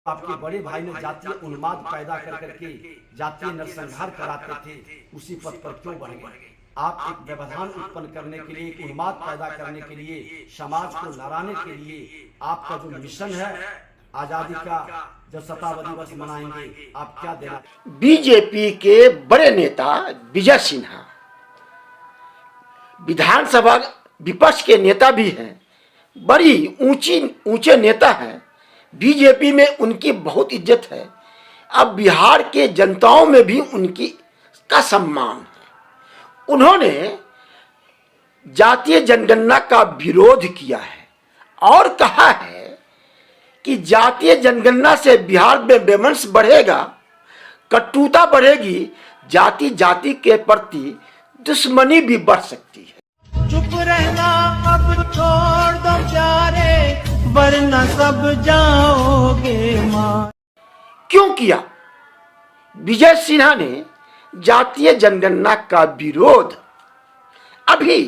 आपके बड़े भाई ने जातीय उन्माद पैदा कर करके जातीय नरसंहार कराते थे, उसी पथ पर क्यों बढ़ गए? आप एक व्यवधान उत्पन्न करने के लिए, एक उन्माद पैदा करने के लिए, समाज को लड़ाने के लिए आपका जो मिशन है, आजादी का जब शताब्दी वर्ष मनाएंगे, आप क्या देना? बीजेपी के बड़े नेता विजय सिन्हा विधानसभा विपक्ष के नेता भी हैं, बड़ी ऊंचे नेता हैं। बीजेपी में उनकी बहुत इज्जत है। अब बिहार के जनताओं में भी उनकी का सम्मान है। उन्होंने जातीय जनगणना का विरोध किया है और कहा है कि जातीय जनगणना से बिहार में वैमनस्य बढ़ेगा, कटुता बढ़ेगी, जाति जाति के प्रति दुश्मनी भी बढ़ सकती है। चुप रहना अब छोड़ दो प्यारे, वरना सब जाओगे मार। क्यों किया विजय सिन्हा ने जातीय जनगणना का विरोध? अभी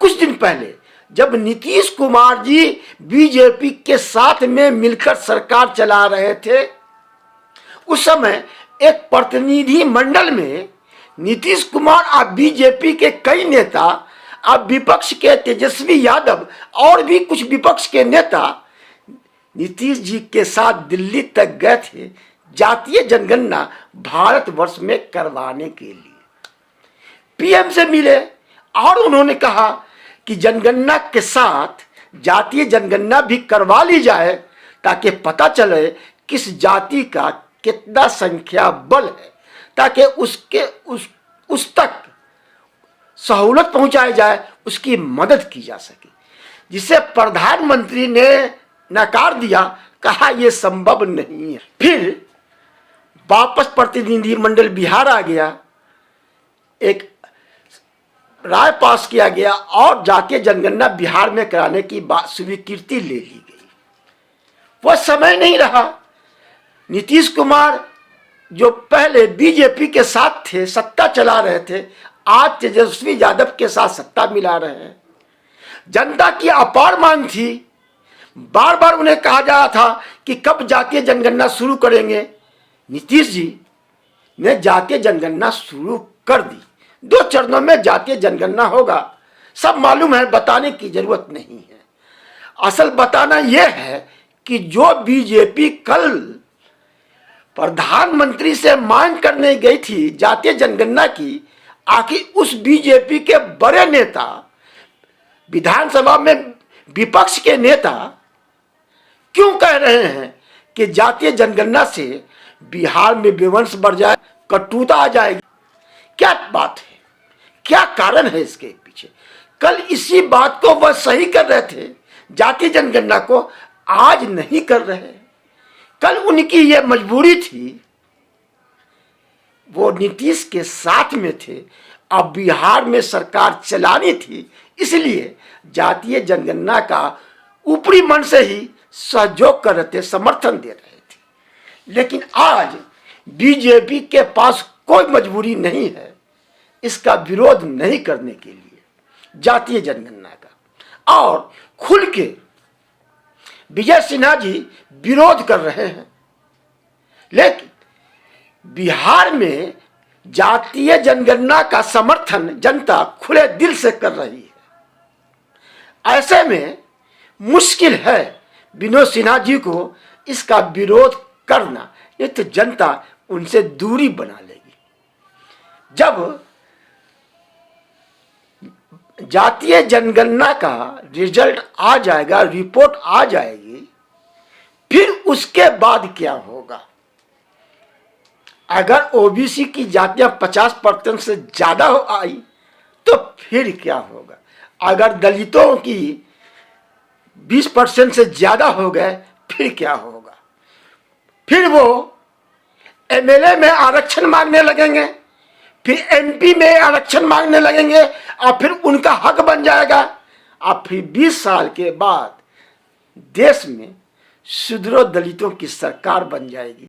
कुछ दिन पहले जब नीतीश कुमार जी बीजेपी के साथ में मिलकर सरकार चला रहे थे, उस समय एक प्रतिनिधि मंडल में नीतीश कुमार और बीजेपी के कई नेता, अब विपक्ष के तेजस्वी यादव और भी कुछ विपक्ष के नेता नीतीश जी के साथ दिल्ली तक गए थे जातीय जनगणना भारतवर्ष में करवाने के लिए। पीएम से मिले और उन्होंने कहा कि जनगणना के साथ जातीय जनगणना भी करवा ली जाए ताकि पता चले किस जाति का कितना संख्या बल है, ताकि उस तक सहूलत पहुंचाई जाए, उसकी मदद की जा सके। जिसे प्रधानमंत्री ने नकार दिया, कहा यह संभव नहीं है। फिर वापस प्रतिनिधि मंडल बिहार आ गया, एक राय पास किया गया और जातीय जनगणना बिहार में कराने की बात स्वीकृति ले ली गई। वह समय नहीं रहा। नीतीश कुमार जो पहले बीजेपी के साथ थे, सत्ता चला रहे थे, आज तेजस्वी यादव के साथ सत्ता मिला रहे हैं। जनता की अपार मांग थी, बार बार उन्हें कहा जा रहा था कि कब जातीय जनगणना शुरू करेंगे। नीतीश जी ने जातीय जनगणना शुरू कर दी। 2 चरणों में जातीय जनगणना होगा, सब मालूम है, बताने की जरूरत नहीं है। असल बताना यह है कि जो बीजेपी कल प्रधानमंत्री से मांग करने गई थी जातीय जनगणना की, आखिर उस बीजेपी के बड़े नेता, विधानसभा में विपक्ष के नेता क्यों कह रहे हैं कि जातीय जनगणना से बिहार में वैमनस्य बढ़ जाए, कटुता आ जाएगी? क्या बात है, क्या कारण है इसके पीछे? कल इसी बात को वह सही कर रहे थे, जातीय जनगणना को आज नहीं कर रहे। कल उनकी यह मजबूरी थी, वो नीतीश के साथ में थे, अब बिहार में सरकार चलानी थी, इसलिए जातीय जनगणना का ऊपरी मन से ही सहयोग कर रहे थे, समर्थन दे रहे थे। लेकिन आज बीजेपी के पास कोई मजबूरी नहीं है इसका विरोध नहीं करने के लिए, जातीय जनगणना का। और खुल के विजय सिन्हा जी विरोध कर रहे हैं। लेकिन बिहार में जातीय जनगणना का समर्थन जनता खुले दिल से कर रही है। ऐसे में मुश्किल है विनोद सिन्हा जी को इसका विरोध करना, ये तो जनता उनसे दूरी बना लेगी। जब जातीय जनगणना का रिजल्ट आ जाएगा, रिपोर्ट आ जाएगी, फिर उसके बाद क्या होगा? अगर ओबीसी की जातियां 50% से ज्यादा आई तो फिर क्या होगा? अगर दलितों की 20% से ज्यादा हो गए फिर क्या होगा? फिर वो एमएलए में आरक्षण मांगने लगेंगे, फिर एमपी में आरक्षण मांगने लगेंगे और फिर उनका हक बन जाएगा। और फिर 20 साल के बाद देश में शूद्रों दलितों की सरकार बन जाएगी।